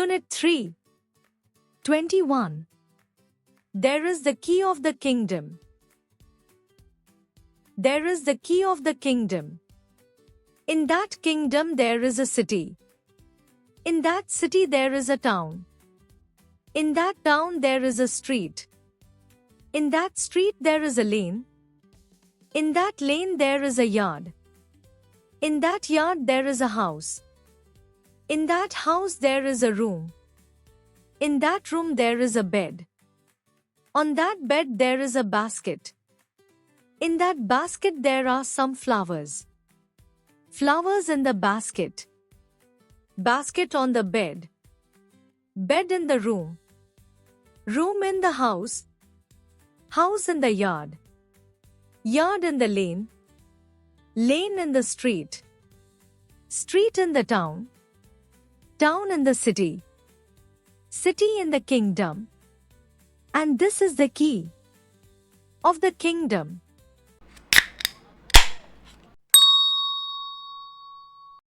Unit 3. 21. There is the key of the kingdom. There is the key of the kingdom. In that kingdom there is a city. In that city there is a town. In that town there is a street. In that street there is a lane. In that lane there is a yard. In that yard there is a house. In that house there is a room. In that room there is a bed. On that bed there is a basket. In that basket there are some flowers. Flowers in the basket. Basket on the bed. Bed in the room. Room in the house. House in the yard. Yard in the lane. Lane in the street. Street in the town. Town in the city. City in the kingdom. And this is the key of the kingdom.